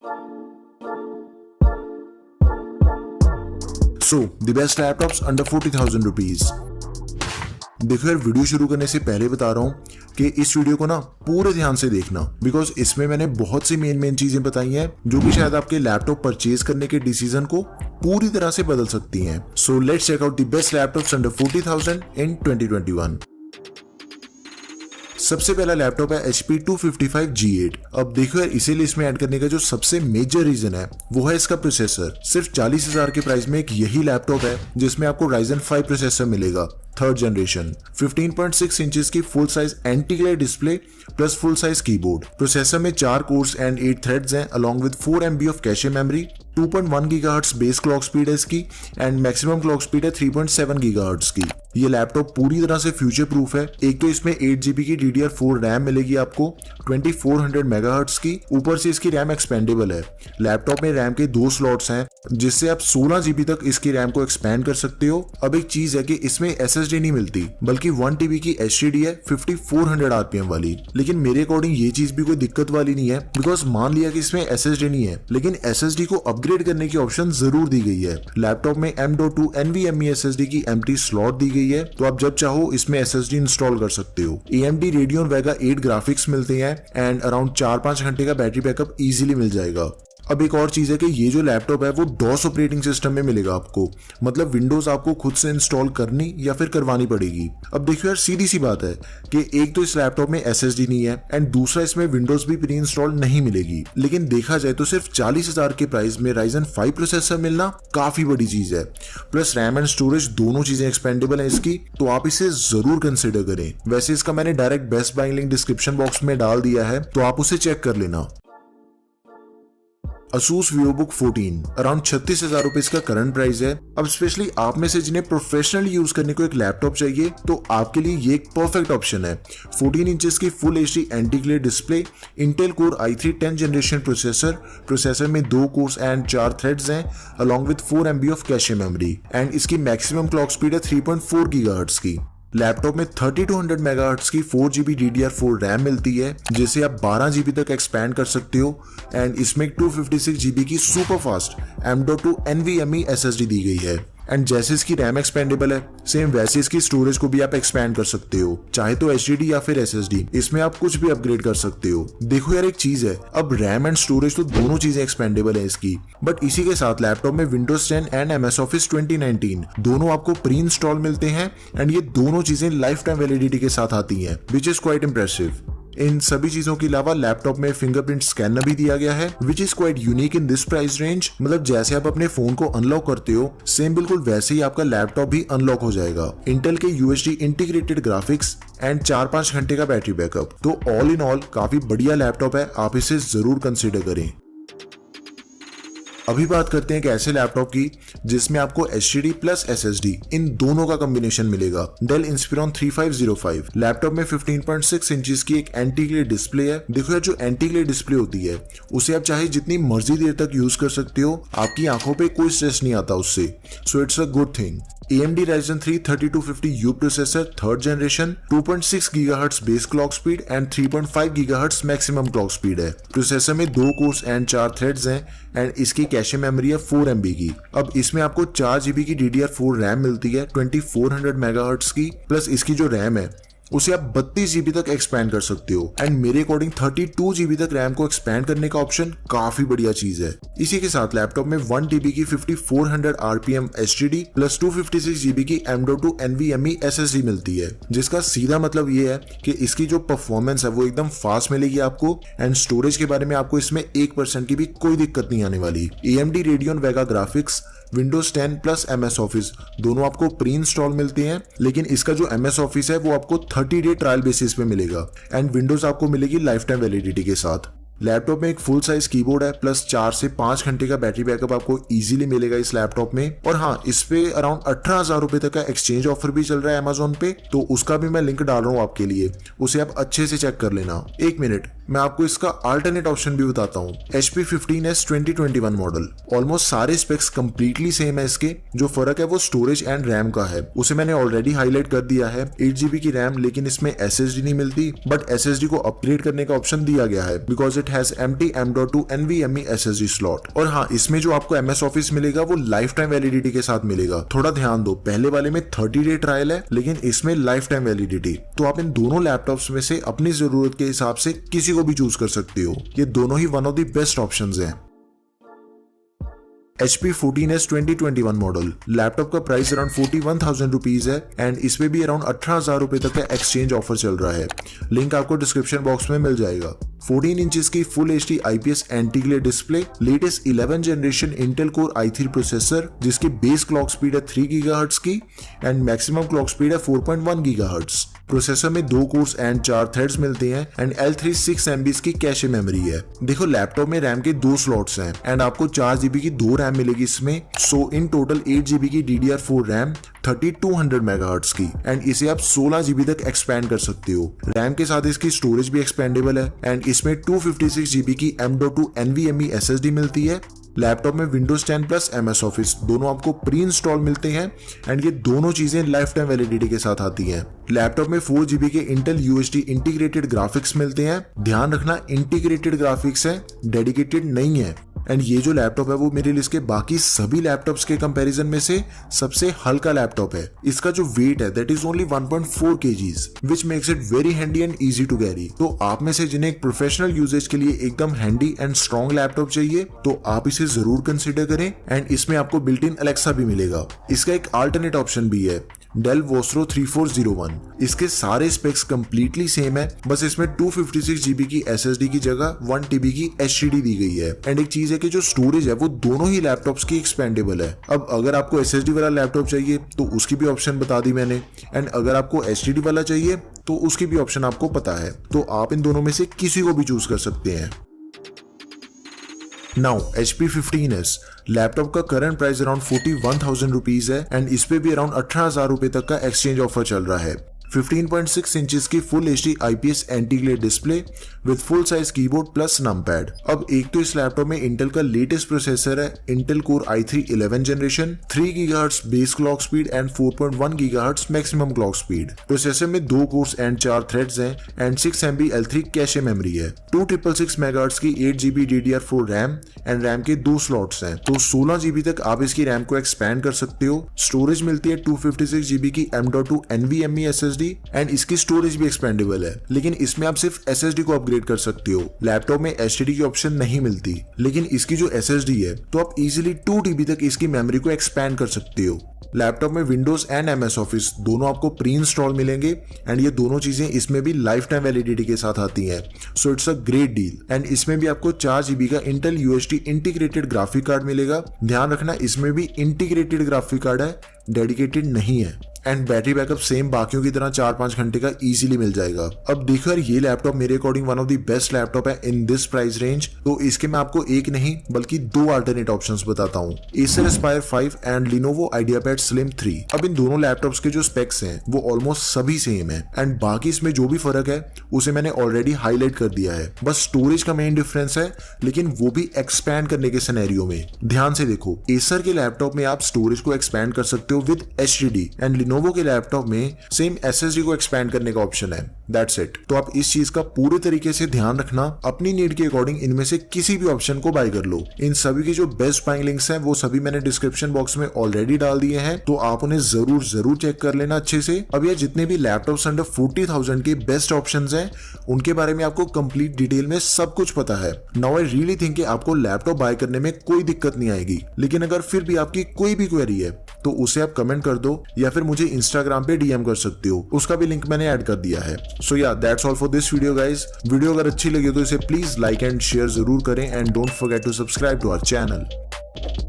So, the best laptops under 40,000 rupees. देखो यार, video शुरू करने से पहले बता रहा हूँ कि इस वीडियो को ना पूरे ध्यान से देखना, बिकॉज इसमें मैंने बहुत सी मेन चीजें बताई हैं जो कि शायद आपके लैपटॉप परचेज करने के डिसीजन को पूरी तरह से बदल सकती हैं। So let's check out the best laptops under 40,000 in 2021। सबसे पहला लैपटॉप है HP 255G8। अब देखो यार, इसे लिस्ट में ऐड करने का जो सबसे मेजर रीजन है वो है इसका प्रोसेसर। सिर्फ 40,000 के प्राइस में एक यही लैपटॉप है जिसमें आपको Ryzen 5 प्रोसेसर मिलेगा, थर्ड जनरेशन, 15.6 इंचेस की full size anti glare display plus full size keyboard. Processor में 4 कोर्स एंड 8 थ्रेड्स हैं along with 4 MB of cache memory. 2.1 gigahertz base clock speed है इसकी एंड मैक्सिमम क्लॉक स्पीड है 3.7 gigahertz की। ये laptop पूरी तरह से फ्यूचर प्रूफ है। एक तो इसमें 8GB की DDR4 रैम मिलेगी आपको 2400 मेगाहर्ट्ज की, ऊपर से इसकी रैम एक्सपेंडेबल है। लैपटॉप में रैम के 2 स्लॉट्स हैं जिससे आप 16GB तक इसकी रैम को एक्सपेंड कर सकते हो। अब एक चीज है कि इसमें SSD नहीं मिलती, बल्कि 1TB की HDD है 5400 RPM वाली। लेकिन मेरे अकॉर्डिंग ये चीज भी कोई दिक्कत वाली नहीं है, बिकॉज मान लिया कि इसमें SSD नहीं है, लेकिन SSD को अपग्रेड करने की ऑप्शन जरूर दी गई है। लैपटॉप में M.2 NVMe SSD की एम्प्टी स्लॉट दी गई है, तो आप जब चाहो इसमें SSD इंस्टॉल कर सकते हो। AMD Radeon Vega 8 ग्राफिक्स मिलते हैं एंड अराउंड 4-5 घंटे का बैटरी बैकअप इजीली मिल जाएगा। अब एक और चीज है कि ये जो लैपटॉप है वो DOS ऑपरेटिंग सिस्टम में मिलेगा आपको, मतलब विंडोज आपको खुद से इंस्टॉल करनी या फिर करवानी पड़ेगी। अब देखो यार, सीधी सी बात है कि एक तो इस लैपटॉप में SSD नहीं है एंड दूसरा इसमें विंडोज भी प्री इंस्टॉल नहीं मिलेगी। लेकिन देखा जाए तो सिर्फ 40,000 के प्राइस में Ryzen 5 प्रोसेसर मिलना काफी बड़ी चीज है। प्लस रैम एंड स्टोरेज दोनों चीजें एक्सपेंडेबल है इसकी, तो आप इसे जरूर कंसिडर करें। वैसे इसका मैंने direct best buying link description box में डाल दिया है, तो आप उसे चेक कर लेना। Asus VivoBook 14 अराउंड 36,000 रुपए इसका करंट प्राइस है। अब स्पेशली आप में से जिन्हें प्रोफेशनली यूज करने को एक लैपटॉप चाहिए, तो आपके लिए ये एक परफेक्ट ऑप्शन है। 14 इंचेस की full HD anti glare display, Intel core i3 10th generation processor में 2 कोर्स एंड 4 थ्रेड्स हैं along with 4 MB of cache memory and इसकी मैक्सिमम क्लॉक स्पीड है 3.4 गीगाहर्ट्ज की। लैपटॉप में 3200 मेगाहर्ट्ज की 4GB DDR4 रैम मिलती है जिसे आप 12GB तक एक्सपैंड कर सकते हो एंड इसमें 256GB की super fast M.2 NVMe SSD दी गई है। एंड जैसे इसकी रैम एक्सपेंडेबल है, सेम वैसे इसकी स्टोरेज को भी आप एक्सपैंड कर सकते हो, चाहे तो HDD या फिर SSD, इसमें आप कुछ भी अपग्रेड कर सकते हो। देखो यार, एक चीज है, अब रैम एंड स्टोरेज तो दोनों चीजें एक्सपेंडेबल है इसकी, बट इसी के साथ लैपटॉप में Windows 10 एंड MS Office 2019 दोनों आपको प्री इंस्टॉल मिलते हैं एंड ये दोनों चीजें लाइफ टाइम वैलिडिटी के साथ आती हैं, विच इज क्वाइट इंप्रेसिव। इन सभी चीजों के अलावा लैपटॉप में फिंगरप्रिंट स्कैनर भी दिया गया है, which is quite unique in this price range. मतलब जैसे आप अपने फोन को अनलॉक करते हो, सेम बिल्कुल वैसे ही आपका लैपटॉप भी अनलॉक हो जाएगा। इंटेल के UHD इंटीग्रेटेड ग्राफिक्स एंड 4-5 घंटे का बैटरी बैकअप, तो ऑल इन ऑल काफी बढ़िया लैपटॉप है, आप इसे जरूर कंसिडर करें। अभी बात करते हैं एक ऐसे लैपटॉप की जिसमें आपको HDD प्लस SSD इन दोनों का कॉम्बिनेशन मिलेगा। Dell Inspiron 3505 लैपटॉप में 15.6 इंचेस की एक एंटी ग्लेयर डिस्प्ले है। देखो यार, जो एंटी ग्लेयर डिस्प्ले होती है उसे आप चाहे जितनी मर्जी देर तक यूज कर सकते हो, आपकी आंखों पे कोई स्ट्रेस नहीं आता उससे, so it's a good thing. AMD Ryzen 3 3250U processor third generation, 2.6 gigahertz base clock speed and 3.5 gigahertz maximum clock speed है। प्रोसेसर में 2 कोर्स एंड 4 थ्रेड्स हैं एंड इसकी कैशे मेमोरी है 4 MB की। अब इसमें आपको 4GB की DDR4 रैम मिलती है 2400 मेगाहर्ट्ज की, प्लस इसकी जो रैम है उसे आप 32GB तक एक्सपैंड कर सकते हो एंड मेरे अकॉर्डिंग 32GB तक रैम को एक्सपैंड करने का ऑप्शन काफी बढ़िया चीज है। इसी के साथ लैपटॉप में 1TB की 5400 RPM HDD प्लस 256GB की M.2 NVMe SSD मिलती है, जिसका सीधा मतलब ये है कि इसकी जो परफॉर्मेंस है वो एकदम फास्ट मिलेगी आपको एंड स्टोरेज के बारे में आपको इसमें 1% की भी कोई दिक्कत नहीं आने वाली। AMD Radeon Vega graphics, Windows 10 plus MS Office दोनों आपको प्री इंस्टॉल मिलते हैं, लेकिन इसका जो MS Office है वो आपको 30 डे ट्रायल बेसिस पे मिलेगा एंड विंडोज आपको मिलेगी लाइफ टाइम वैलिडिटी के साथ। लैपटॉप में एक फुल साइज कीबोर्ड है प्लस 4 से 5 घंटे का बैटरी बैकअप आपको इजीली मिलेगा इस लैपटॉप में। और हाँ, इस पे अराउंड 18,000 रुपए तक का एक्सचेंज ऑफर भी चल रहा है अमेजोन पे, तो उसका भी मैं लिंक डाल रहा हूँ आपके लिए, उसे आप अच्छे से चेक कर लेना। एक मिनट, मैं आपको इसका अल्टरनेट ऑप्शन भी बताता हूँ। HP 15s 2021 model. ऑलमोस्ट सारे स्पेक्स कंप्लीटली सेम है इसके, जो फर्क है वो स्टोरेज एंड रैम का है। उसे मैंने ऑलरेडी हाईलाइट कर दिया है। 8GB की रैम, लेकिन इसमें SSD नहीं मिलती, बट SSD को अपग्रेड करने का ऑप्शन दिया गया है because it has empty M.2 NVMe SSD slot. और हाँ, इसमें जो आपको MS Office मिलेगा वो लाइफ टाइम वैलिडिटी के साथ मिलेगा। थोड़ा ध्यान दो, पहले वाले में 30 डे ट्रायल है, लेकिन इसमें लाइफ टाइम वैलिडिटी। तो आप इन दोनों लैपटॉप्स में से अपनी जरूरत के हिसाब से किसी को भी चूज कर सकते हो। ये दोनों ही one of the best options हैं। HP 14s 2021 model. लैपटॉप का प्राइस अराउंड 41,000 रुपीज है एंड इसमें भी अराउंड 18,000 रुपए तक का एक्सचेंज ऑफर चल रहा है। लिंक आपको डिस्क्रिप्शन बॉक्स में मिल जाएगा। 14 इंचेस की full HD IPS anti glare display, latest 11 generation Intel core i3 processor जिसकी बेस क्लॉक स्पीड है 3 GHz की एंड मैक्सिमम क्लॉक स्पीड है 4.1 GHz। प्रोसेसर में 2 कोर्स एंड 4 थ्रेड्स मिलते हैं एंड L3 6 MB की कैशे मेमोरी है। देखो, लैपटॉप में रैम के 2 स्लॉट्स हैं एंड आपको 4GB की 2 रैम मिलेगी इसमें। सो इन टोटल 8GB की DDR4 रैम 3200 MHz की एंड इसे आप 16GB तक एक्सपैंड कर सकते हो। रैम के साथ इसकी स्टोरेज भी एक्सपेंडेबल है एंड इसमें 256GB की M.2 NVMe SSD मिलती है। लैपटॉप में Windows 10 प्लस MS Office दोनों आपको प्री इंस्टॉल मिलते हैं एंड ये दोनों चीजें लाइफ टाइम वैलिडिटी के साथ आती हैं। लैपटॉप में 4GB के Intel UHD इंटीग्रेटेड ग्राफिक्स मिलते हैं। ध्यान रखना, इंटीग्रेटेड ग्राफिक्स है, डेडिकेटेड नहीं है। एंड ये जो लैपटॉप है वो मेरे लिस्ट के बाकी सभी लैपटॉप्स के कंपैरिजन में से सबसे हल्का लैपटॉप है। इसका जो वेट है that is only 1.4 kgs which makes it very handy and easy to carry. तो आप में से जिन्हें एक प्रोफेशनल यूजेज के लिए एकदम हैंडी एंड स्ट्रॉन्ग लैपटॉप चाहिए तो आप इसे जरूर कंसिडर करें एंड इसमें आपको बिल्ट इन अलेक्सा भी मिलेगा। इसका एक अल्टरनेट ऑप्शन भी है, Dell Vostro 3401। इसके सारे स्पेक्स कंप्लीटली सेम है, बस इसमें 256GB की SSD की जगह 1TB की HDD दी गई है। एंड एक चीज है कि जो स्टोरेज है वो दोनों ही लैपटॉप्स की एक्सपेंडेबल है। अब अगर आपको SSD वाला लैपटॉप चाहिए तो उसकी भी ऑप्शन बता दी मैंने, एंड अगर आपको HDD वाला चाहिए तो उसकी भी ऑप्शन आपको पता है। तो आप इन दोनों में से किसी को भी चूज कर सकते हैं। नाउ HP 15s लैपटॉप का करंट प्राइस अराउंड 41,000 रुपीज है एंड इस पे भी अराउंड 18,000 रुपए तक का एक्सचेंज ऑफर चल रहा है। 15.6 इंचेस की full HD IPS anti glare display with full size keyboard plus numpad. अब एक तो इस लैपटॉप में इंटेल का लेटेस्ट प्रोसेसर है, Intel core i3 11 generation, 3 GHz base clock speed and 4.1 GHz maximum clock speed. Processor में 2 course and 4 threads हैं and 6 MB L3 cache memory है। 256 MHz की 8GB DDR4 RAM and RAM के 2 slots हैं, तो 16GB तक आप इसकी रैम को एक्सपैंड कर सकते हो। स्टोरेज मिलती है 256GB की M.2 NVMe SSD एंड इसकी स्टोरेज भी एक्सपेंडेबल है, लेकिन इसमें आप सिर्फ SSD को अपग्रेड कर सकते हो। लैपटॉप में HDD की ऑप्शन नहीं मिलती, लेकिन इसकी जो SSD है तो आप इजीली 2TB तक इसकी मेमोरी को एक्सपैंड कर सकते हो। लैपटॉप में Windows एंड MS Office दोनों आपको प्री इंस्टॉल मिलेंगे एंड ये दोनों चीजें इसमें भी लाइफ टाइम वैलिडिटी के साथ आती हैं। So it's a great deal and इसमें भी आपको 4GB का Intel UHD integrated graphic card मिलेगा। ध्यान रखना, इसमें भी इंटीग्रेटेड ग्राफिक कार्ड है, डेडिकेटेड नहीं है। एंड बैटरी बैकअप सेम बाकियों की तरह 4-5 घंटे का इजीली मिल जाएगा। अब देखो यार, ये लैपटॉप मेरे according one of the best laptop है इन दिस प्राइस रेंज। तो इसके मैं आपको एक नहीं बल्कि 2 अल्टरनेट ऑप्शंस बताता हूँ, Acer Aspire 5 and Lenovo IdeaPad Slim 3। अब इन दोनों लैपटॉप्स के जो स्पेक्स हैं वो ऑलमोस्ट सभी सेम है एंड बाकी इसमें जो भी फर्क है उसे मैंने ऑलरेडी हाईलाइट कर दिया है। बस स्टोरेज का मेन डिफरेंस है, लेकिन वो भी एक्सपैंड करने के सिनेरियो में। ध्यान से देखो, Acer के लैपटॉप में आप स्टोरेज को एक्सपैंड कर सकते हो विद HDD एंड Lenovo के लैपटॉप में सेम SSD को एक्सपैंड करने का ऑप्शन है। That's it. तो आप इस चीज का पूरे तरीके से ध्यान रखना, अपनी नीड के अकॉर्डिंग इनमें से किसी भी ऑप्शन को बाय कर लो। इन सभी के जो बेस्ट बाइंग लिंक्स हैं वो सभी मैंने डिस्क्रिप्शन बॉक्स में ऑलरेडी डाल दिए हैं, तो आप उन्हें जरूर चेक कर लेना अच्छे से। अब ये जितने भी लैपटॉप्स अंडर 40,000 के बेस्ट ऑप्शंस हैं उनके बारे में आपको कंप्लीट डिटेल में सब कुछ पता है। नाउ आई रियली थिंक कि आपको लैपटॉप बाय करने में कोई दिक्कत नहीं आएगी, लेकिन अगर फिर भी आपकी कोई भी क्वेरी है तो उसे आप कमेंट कर दो या फिर मुझे इंस्टाग्राम पे DM कर सकते हो, उसका भी लिंक मैंने ऐड कर दिया है। सो या that's all for this video guys. Video अगर अच्छी लगी तो इसे प्लीज लाइक एंड शेयर जरूर करें and don't forget to subscribe to our channel.